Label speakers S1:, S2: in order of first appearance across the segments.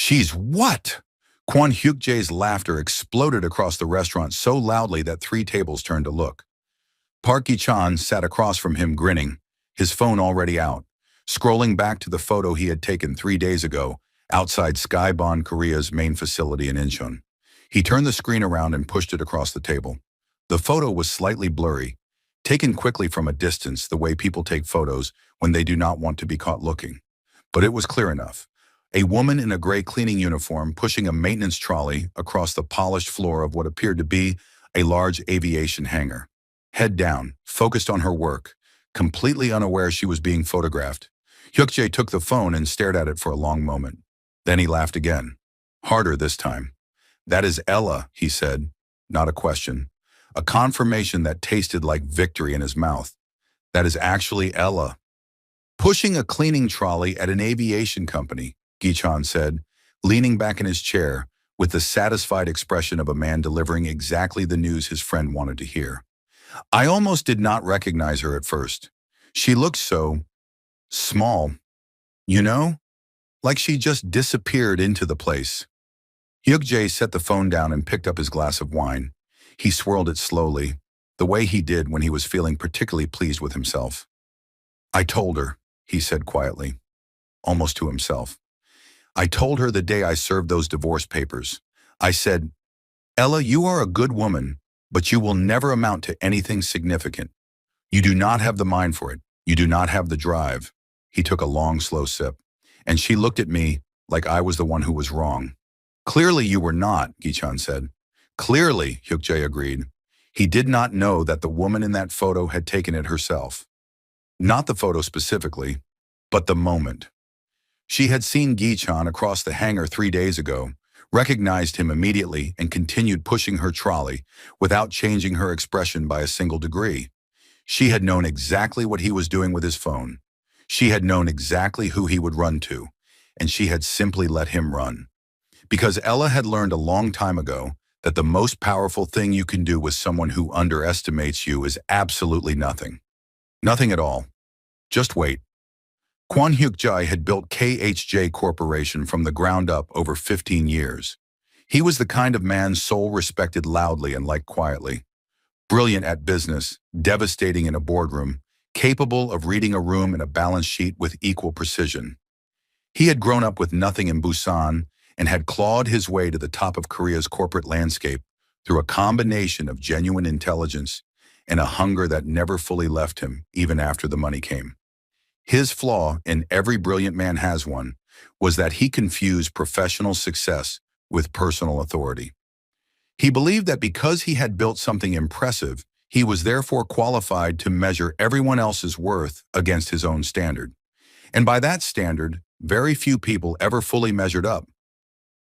S1: She's what? Kwon Hyuk-jae's laughter exploded across the restaurant so loudly that 3 tables turned to look. Park Gi-chan sat across from him grinning, his phone already out, scrolling back to the photo he had taken 3 days ago outside Skybond Korea's main facility in Incheon. He turned the screen around and pushed it across the table. The photo was slightly blurry, taken quickly from a distance the way people take photos when they do not want to be caught looking. But it was clear enough. A woman in a gray cleaning uniform pushing a maintenance trolley across the polished floor of what appeared to be a large aviation hangar. Head down, focused on her work, completely unaware she was being photographed. Hyuk-jae took the phone and stared at it for a long moment. Then he laughed again. Harder this time. "That is Ella," he said, not a question. A confirmation that tasted like victory in his mouth. "That is actually Ella." "Pushing a cleaning trolley at an aviation company," Gi-chan said, leaning back in his chair with the satisfied expression of a man delivering exactly the news his friend wanted to hear. "I almost did not recognize her at first. She looked so small, you know? Like she just disappeared into the place." Hyuk-jae set the phone down and picked up his glass of wine. He swirled it slowly, the way he did when he was feeling particularly pleased with himself. "I told her," he said quietly, almost to himself. "I told her the day I served those divorce papers. I said, 'Ella, you are a good woman, but you will never amount to anything significant. You do not have the mind for it. You do not have the drive.'" He took a long, slow sip. "And she looked at me like I was the one who was wrong." "Clearly you were not," Gi-chan said. "Clearly," Hyuk-jae agreed. He did not know that the woman in that photo had taken it herself. Not the photo specifically, but the moment. She had seen Gi-chan across the hangar 3 days ago, recognized him immediately and continued pushing her trolley without changing her expression by a single degree. She had known exactly what he was doing with his phone. She had known exactly who he would run to, and she had simply let him run. Because Ella had learned a long time ago that the most powerful thing you can do with someone who underestimates you is absolutely nothing. Nothing at all. Just wait. Kwon Hyuk-jae had built KHJ Corporation from the ground up over 15 years. He was the kind of man Seoul respected loudly and liked quietly. Brilliant at business, devastating in a boardroom, capable of reading a room and a balance sheet with equal precision. He had grown up with nothing in Busan and had clawed his way to the top of Korea's corporate landscape through a combination of genuine intelligence and a hunger that never fully left him, even after the money came. His flaw, and every brilliant man has one, was that he confused professional success with personal authority. He believed that because he had built something impressive, he was therefore qualified to measure everyone else's worth against his own standard. And by that standard, very few people ever fully measured up.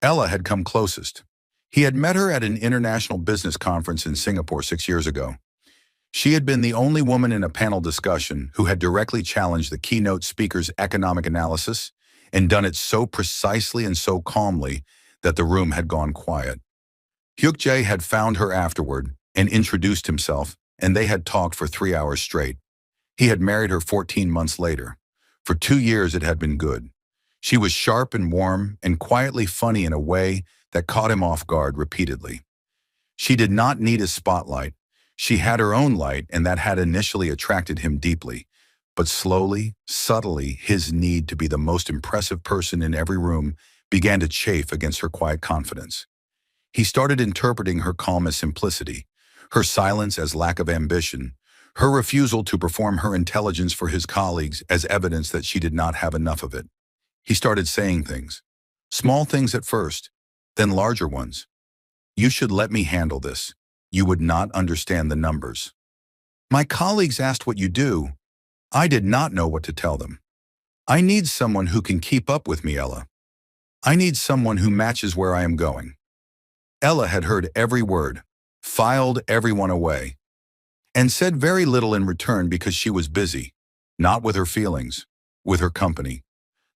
S1: Ella had come closest. He had met her at an international business conference in Singapore 6 years ago. She had been the only woman in a panel discussion who had directly challenged the keynote speaker's economic analysis and done it so precisely and so calmly that the room had gone quiet. Hyuk-jae had found her afterward and introduced himself, and they had talked for 3 hours straight. He had married her 14 months later. For 2 years it had been good. She was sharp and warm and quietly funny in a way that caught him off guard repeatedly. She did not need a spotlight. She had her own light, and that had initially attracted him deeply. But slowly, subtly, his need to be the most impressive person in every room began to chafe against her quiet confidence. He started interpreting her calm as simplicity, her silence as lack of ambition, her refusal to perform her intelligence for his colleagues as evidence that she did not have enough of it. He started saying things. Small things at first, then larger ones. "You should let me handle this. You would not understand the numbers. My colleagues asked what you do. I did not know what to tell them. I need someone who can keep up with me, Ella. I need someone who matches where I am going." Ella had heard every word, filed everyone away, and said very little in return because she was busy, not with her feelings, with her company.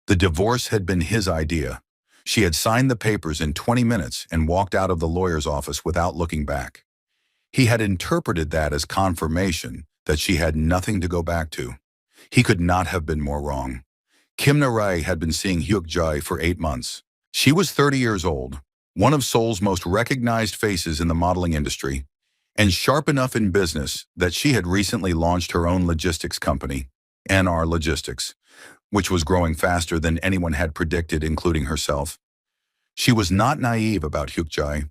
S1: The divorce had been his idea. She had signed the papers in 20 minutes and walked out of the lawyer's office without looking back. He had interpreted that as confirmation that she had nothing to go back to. He could not have been more wrong. Kim Na-rae had been seeing Hyuk-jae for 8 months. She was 30 years old, one of Seoul's most recognized faces in the modeling industry, and sharp enough in business that she had recently launched her own logistics company, NR Logistics, which was growing faster than anyone had predicted, including herself. She was not naive about Hyuk-jae.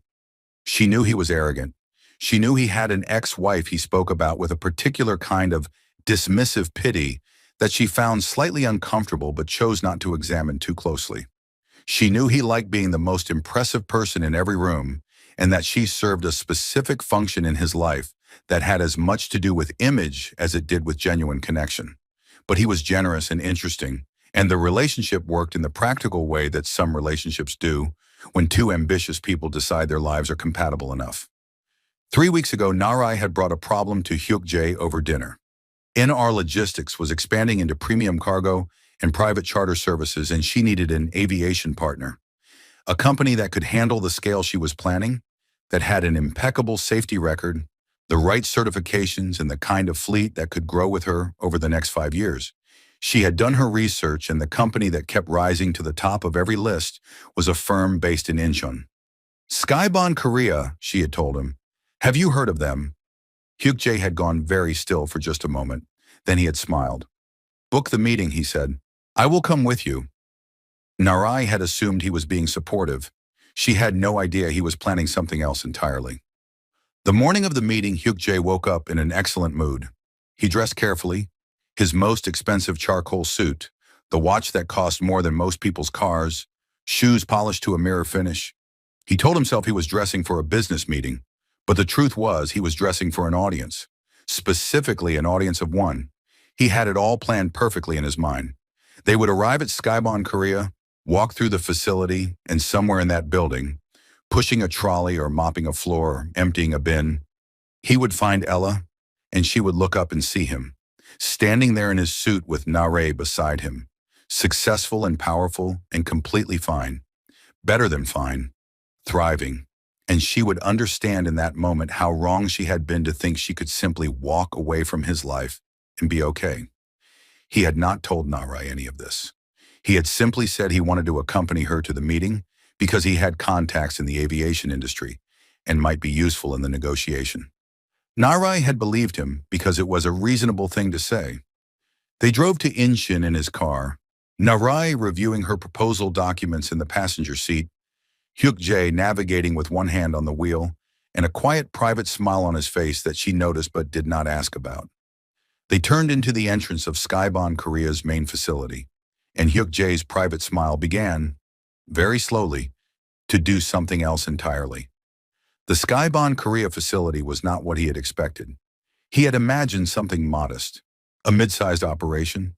S1: She knew he was arrogant. She knew he had an ex-wife he spoke about with a particular kind of dismissive pity that she found slightly uncomfortable but chose not to examine too closely. She knew he liked being the most impressive person in every room, and that she served a specific function in his life that had as much to do with image as it did with genuine connection. But he was generous and interesting, and the relationship worked in the practical way that some relationships do when two ambitious people decide their lives are compatible enough. 3 weeks ago, Narai had brought a problem to Hyuk-jae over dinner. NR Logistics was expanding into premium cargo and private charter services, and she needed an aviation partner, a company that could handle the scale she was planning, that had an impeccable safety record, the right certifications, and the kind of fleet that could grow with her over the next 5 years. She had done her research, and the company that kept rising to the top of every list was a firm based in Incheon. Skybon Korea, she had told him. Have you heard of them? Hyuk-jae had gone very still for just a moment. Then he had smiled. Book the meeting, he said. I will come with you. Narai had assumed he was being supportive. She had no idea he was planning something else entirely. The morning of the meeting, Hyuk-jae woke up in an excellent mood. He dressed carefully, his most expensive charcoal suit, the watch that cost more than most people's cars, shoes polished to a mirror finish. He told himself he was dressing for a business meeting, but the truth was he was dressing for an audience, specifically an audience of one. He had it all planned perfectly in his mind. They would arrive at Skybon Korea, walk through the facility, and somewhere in that building, pushing a trolley or mopping a floor or emptying a bin, he would find Ella, and she would look up and see him, standing there in his suit with Nare beside him, successful and powerful and completely fine, better than fine, thriving. And she would understand in that moment how wrong she had been to think she could simply walk away from his life and be okay. He had not told Nare any of this. He had simply said he wanted to accompany her to the meeting because he had contacts in the aviation industry and might be useful in the negotiation. Narai had believed him because it was a reasonable thing to say. They drove to Incheon in his car, Narai reviewing her proposal documents in the passenger seat, Hyuk-jae navigating with one hand on the wheel, and a quiet private smile on his face that she noticed but did not ask about. They turned into the entrance of Skybon Korea's main facility, and Hyuk-jae's private smile began, very slowly, to do something else entirely. The Skybon Korea facility was not what he had expected. He had imagined something modest, a mid-sized operation,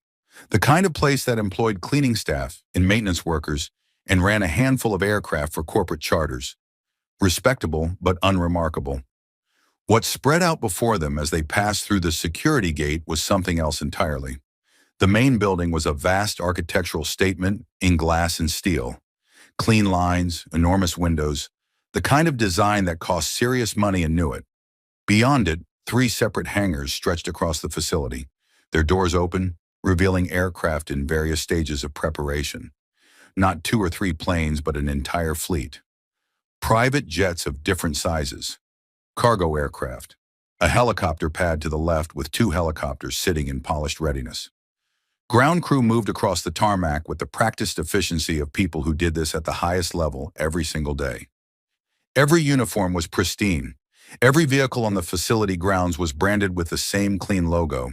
S1: the kind of place that employed cleaning staff and maintenance workers and ran a handful of aircraft for corporate charters. Respectable but unremarkable. What spread out before them as they passed through the security gate was something else entirely. The main building was a vast architectural statement in glass and steel. Clean lines, enormous windows, the kind of design that cost serious money and knew it. Beyond it, 3 separate hangars stretched across the facility, their doors open, revealing aircraft in various stages of preparation. Not 2 or 3 planes, but an entire fleet. Private jets of different sizes. Cargo aircraft. A helicopter pad to the left with 2 helicopters sitting in polished readiness. Ground crew moved across the tarmac with the practiced efficiency of people who did this at the highest level every single day. Every uniform was pristine. Every vehicle on the facility grounds was branded with the same clean logo,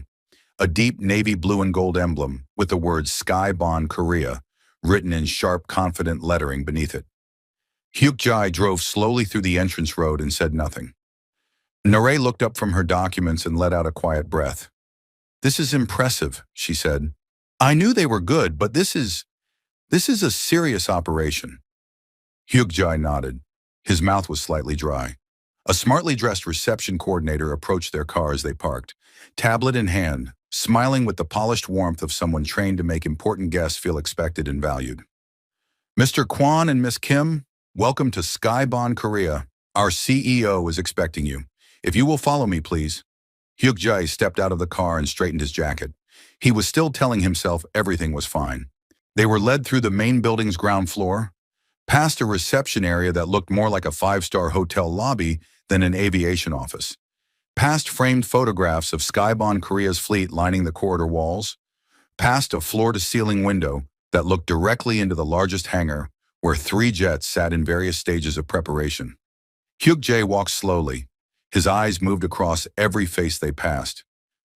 S1: a deep navy blue and gold emblem with the words Skybon Korea written in sharp, confident lettering beneath it. Hyuk-jae drove slowly through the entrance road and said nothing. Nare looked up from her documents and let out a quiet breath. This is impressive, she said. I knew they were good, but this is a serious operation. Hyuk-jae nodded. His mouth was slightly dry. A smartly dressed reception coordinator approached their car as they parked, tablet in hand, smiling with the polished warmth of someone trained to make important guests feel expected and valued. Mr. Kwon and Miss Kim, welcome to Skybon Korea. Our CEO is expecting you. If you will follow me, please. Hyuk-jae stepped out of the car and straightened his jacket. He was still telling himself everything was fine. They were led through the main building's ground floor, past a reception area that looked more like a five-star hotel lobby than an aviation office, past framed photographs of Skybound Korea's fleet lining the corridor walls, past a floor-to-ceiling window that looked directly into the largest hangar where three jets sat in various stages of preparation. Hyuk-jae walked slowly. His eyes moved across every face they passed.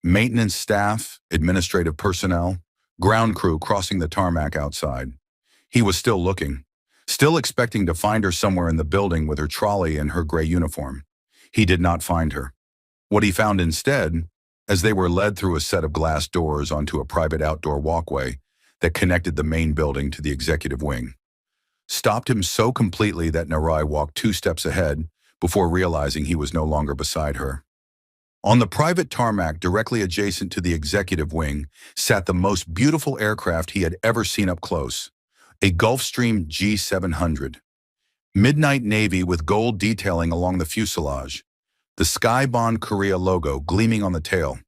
S1: Maintenance staff, administrative personnel, ground crew crossing the tarmac outside. He was still looking, still expecting to find her somewhere in the building with her trolley and her gray uniform. He did not find her. What he found instead, as they were led through a set of glass doors onto a private outdoor walkway that connected the main building to the executive wing, stopped him so completely that Narai walked 2 steps ahead before realizing he was no longer beside her. On the private tarmac directly adjacent to the executive wing sat the most beautiful aircraft he had ever seen up close, a Gulfstream G700. Midnight navy with gold detailing along the fuselage, the Skybound Korea logo gleaming on the tail,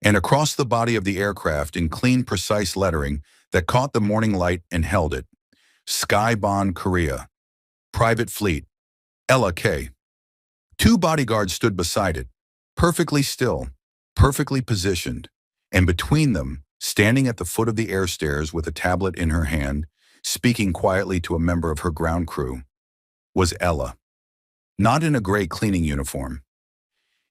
S1: and across the body of the aircraft in clean, precise lettering that caught the morning light and held it. Skybound Korea. Private Fleet. Ella K. 2 bodyguards stood beside it, perfectly still, perfectly positioned, and between them, standing at the foot of the air stairs with a tablet in her hand, speaking quietly to a member of her ground crew, was Ella. Not in a gray cleaning uniform.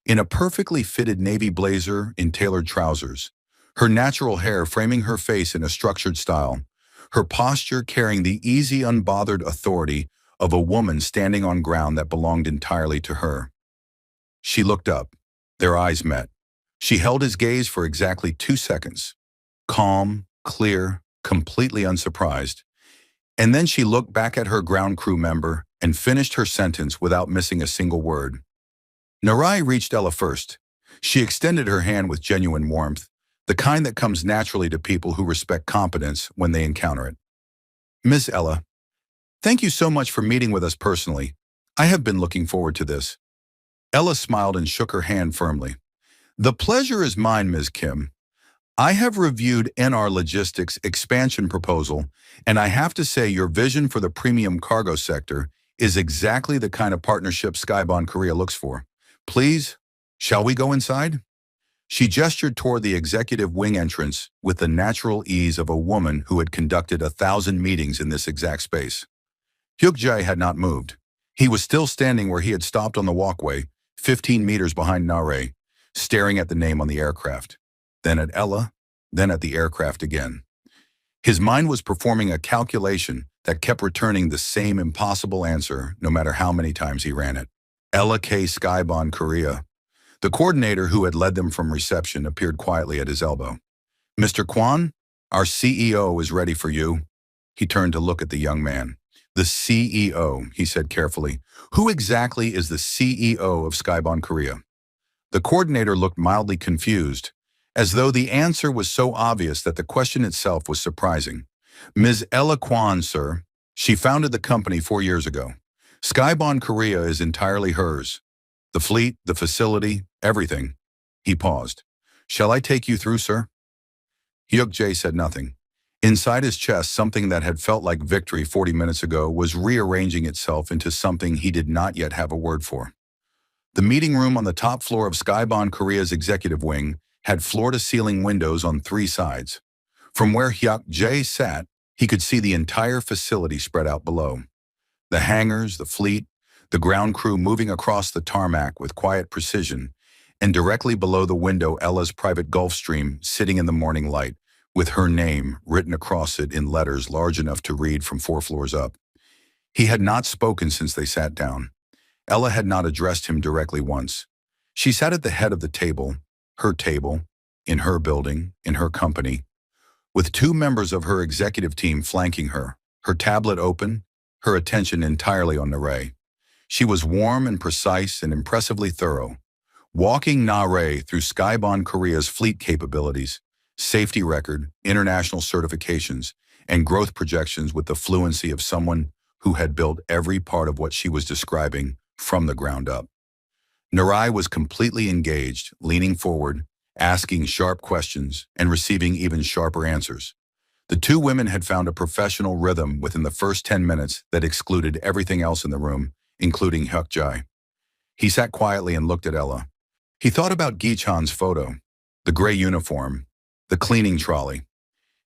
S1: In a perfectly fitted navy blazer in tailored trousers, her natural hair framing her face in a structured style, her posture carrying the easy, unbothered authority of a woman standing on ground that belonged entirely to her. She looked up. Their eyes met. She held his gaze for exactly 2 seconds. Calm, clear, completely unsurprised. And then she looked back at her ground crew member and finished her sentence without missing a single word. Narai reached Ella first. She extended her hand with genuine warmth, the kind that comes naturally to people who respect competence when they encounter it. Miss Ella, thank you so much for meeting with us personally. I have been looking forward to this. Ella smiled and shook her hand firmly. The pleasure is mine, Ms. Kim. I have reviewed NR Logistics' expansion proposal, and I have to say your vision for the premium cargo sector is exactly the kind of partnership Skybound Korea looks for. Please, shall we go inside? She gestured toward the executive wing entrance with the natural ease of a woman who had conducted 1,000 meetings in this exact space. Hyuk-jae had not moved. He was still standing where he had stopped on the walkway, 15 meters behind Nare, staring at the name on the aircraft, then at Ella, then at the aircraft again. His mind was performing a calculation that kept returning the same impossible answer no matter how many times he ran it. Ella K. Skybound Korea. The coordinator who had led them from reception appeared quietly at his elbow. Mr. Kwan, our CEO is ready for you. He turned to look at the young man. The CEO, he said carefully. Who exactly is the CEO of Skybound Korea? The coordinator looked mildly confused, as though the answer was so obvious that the question itself was surprising. Ms. Ella Kwan, sir. She founded the company 4 years ago. Skybound Korea is entirely hers. The fleet, the facility, everything. He paused. Shall I take you through, sir? Hyuk-jae said nothing. Inside his chest, something that had felt like victory 40 minutes ago was rearranging itself into something he did not yet have a word for. The meeting room on the top floor of Skybound Korea's executive wing had floor-to-ceiling windows on 3 sides. From where Hyuk-jae sat, he could see the entire facility spread out below. The hangars, the fleet, the ground crew moving across the tarmac with quiet precision, and directly below the window Ella's private Gulfstream sitting in the morning light, with her name written across it in letters large enough to read from 4 floors up. He had not spoken since they sat down. Ella had not addressed him directly once. She sat at the head of the table, in her building, in her company, with 2 members of her executive team flanking her, her tablet open, her attention entirely on Nare. She was warm and precise and impressively thorough, walking Nare through Skybound Korea's fleet capabilities, safety record, international certifications, and growth projections with the fluency of someone who had built every part of what she was describing from the ground up. Narai was completely engaged, leaning forward, asking sharp questions, and receiving even sharper answers. The two women had found a professional rhythm within the first 10 minutes that excluded everything else in the room, including Hyuk-jae. He sat quietly and looked at Ella. He thought about Gi-chan's photo, the gray uniform, the cleaning trolley.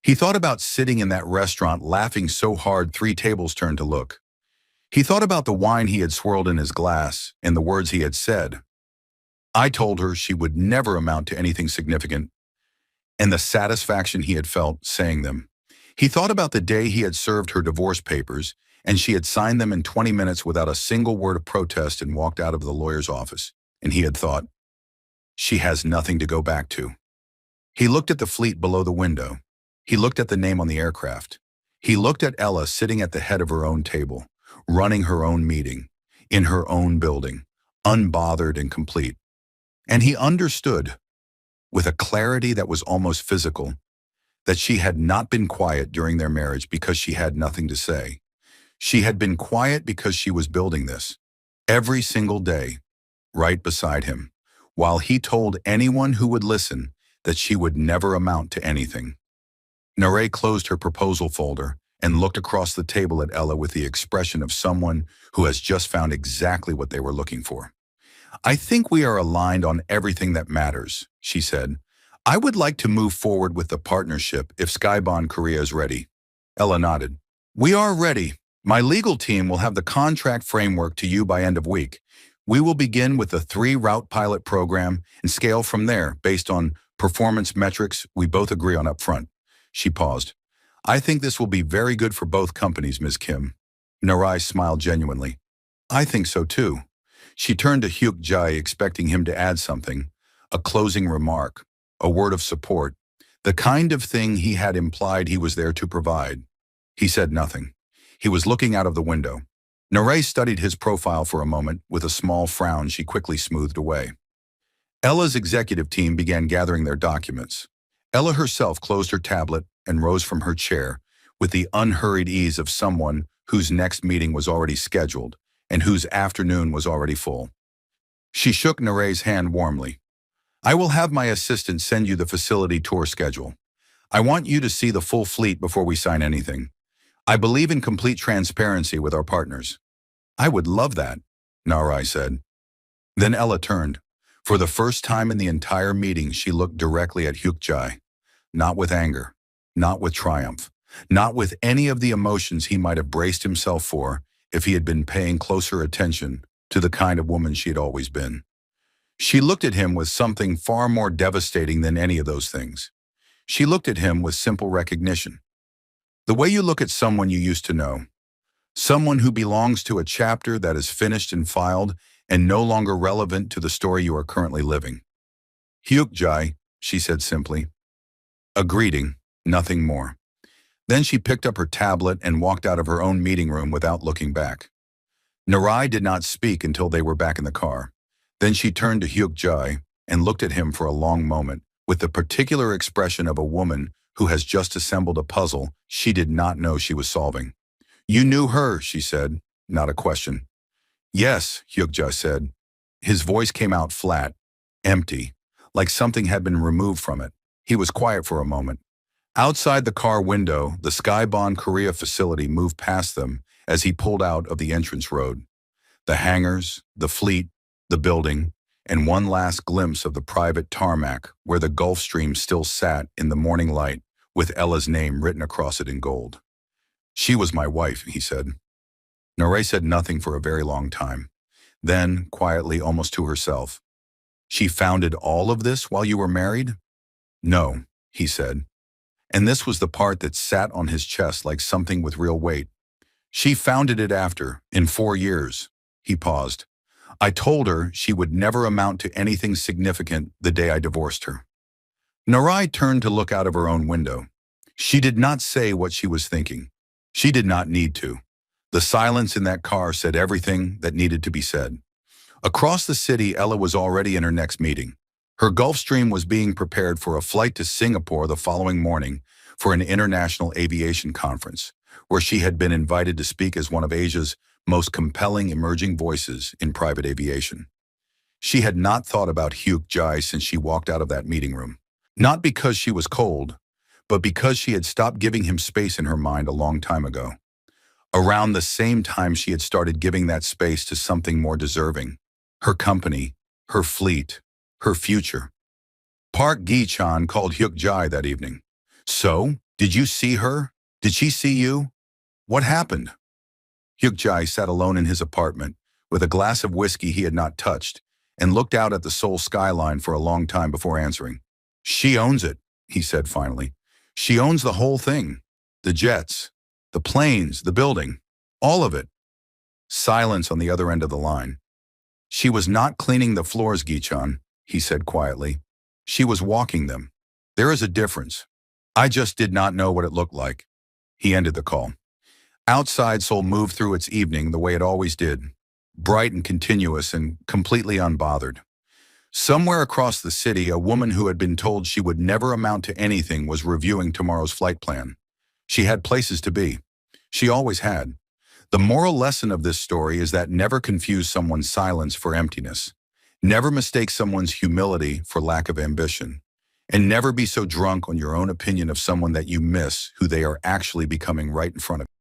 S1: He thought about sitting in that restaurant laughing so hard 3 tables turned to look. He thought about the wine he had swirled in his glass and the words he had said. I told her she would never amount to anything significant, and the satisfaction he had felt saying them. He thought about the day he had served her divorce papers, and she had signed them in 20 minutes without a single word of protest and walked out of the lawyer's office. And he had thought, she has nothing to go back to. He looked at the fleet below the window. He looked at the name on the aircraft. He looked at Ella sitting at the head of her own table, running her own meeting, in her own building, unbothered and complete. And he understood, with a clarity that was almost physical, that she had not been quiet during their marriage because she had nothing to say. She had been quiet because she was building this, every single day, right beside him, while he told anyone who would listen that she would never amount to anything. Nare closed her proposal folder and looked across the table at Ella with the expression of someone who has just found exactly what they were looking for. I think we are aligned on everything that matters, she said. I would like to move forward with the partnership if Skybond Korea is ready. Ella nodded. We are ready. My legal team will have the contract framework to you by end of week. We will begin with a 3-route pilot program and scale from there based on performance metrics we both agree on up front. She paused. I think this will be very good for both companies, Ms. Kim. Narai smiled genuinely. I think so too. She turned to Hyuk-jae expecting him to add something, a closing remark, a word of support, the kind of thing he had implied he was there to provide. He said nothing. He was looking out of the window. Narai studied his profile for a moment. With a small frown she quickly smoothed away. Ella's executive team began gathering their documents. Ella herself closed her tablet and rose from her chair with the unhurried ease of someone whose next meeting was already scheduled and whose afternoon was already full. She shook Naray's hand warmly. I will have my assistant send you the facility tour schedule. I want you to see the full fleet before we sign anything. I believe in complete transparency with our partners. I would love that, Narai said. Then Ella turned. For the first time in the entire meeting, she looked directly at Hyuk-jae, not with anger, not with triumph, not with any of the emotions he might have braced himself for if he had been paying closer attention to the kind of woman she had always been. She looked at him with something far more devastating than any of those things. She looked at him with simple recognition. The way you look at someone you used to know, someone who belongs to a chapter that is finished and filed and no longer relevant to the story you are currently living. Hyuk-jae, she said simply. A greeting, nothing more. Then she picked up her tablet and walked out of her own meeting room without looking back. Narai did not speak until they were back in the car. Then she turned to Hyuk-jae and looked at him for a long moment with the particular expression of a woman who has just assembled a puzzle she did not know she was solving. You knew her, she said, not a question. Yes, Hyuk-jae said. His voice came out flat, empty, like something had been removed from it. He was quiet for a moment. Outside the car window, the Skybond Korea facility moved past them as he pulled out of the entrance road. The hangars, the fleet, the building, and one last glimpse of the private tarmac where the Gulfstream still sat in the morning light with Ella's name written across it in gold. She was my wife, he said. Narai said nothing for a very long time. Then, quietly, almost to herself, she founded all of this while you were married? No, he said. And this was the part that sat on his chest like something with real weight. She founded it after, in 4 years. He paused. I told her she would never amount to anything significant the day I divorced her. Narai turned to look out of her own window. She did not say what she was thinking. She did not need to. The silence in that car said everything that needed to be said. Across the city, Ella was already in her next meeting. Her Gulfstream was being prepared for a flight to Singapore the following morning for an international aviation conference, where she had been invited to speak as one of Asia's most compelling emerging voices in private aviation. She had not thought about Hyuk-jae since she walked out of that meeting room. Not because she was cold, but because she had stopped giving him space in her mind a long time ago. Around the same time she had started giving that space to something more deserving. Her company, her fleet, her future. Park Gi-chan called Hyuk Jae that evening. "So, did you see her? Did she see you? What happened?" Hyuk Jae sat alone in his apartment, with a glass of whiskey he had not touched, and looked out at the Seoul skyline for a long time before answering. "She owns it," he said finally. "She owns the whole thing. The jets, the planes, the building, all of it." Silence on the other end of the line. "She was not cleaning the floors, Gi-chan," he said quietly. "She was walking them. There is a difference. I just did not know what it looked like." He ended the call. Outside, Seoul moved through its evening the way it always did, bright and continuous and completely unbothered. Somewhere across the city, a woman who had been told she would never amount to anything was reviewing tomorrow's flight plan. She had places to be. She always had. The moral lesson of this story is that never confuse someone's silence for emptiness. Never mistake someone's humility for lack of ambition. And never be so drunk on your own opinion of someone that you miss who they are actually becoming right in front of you.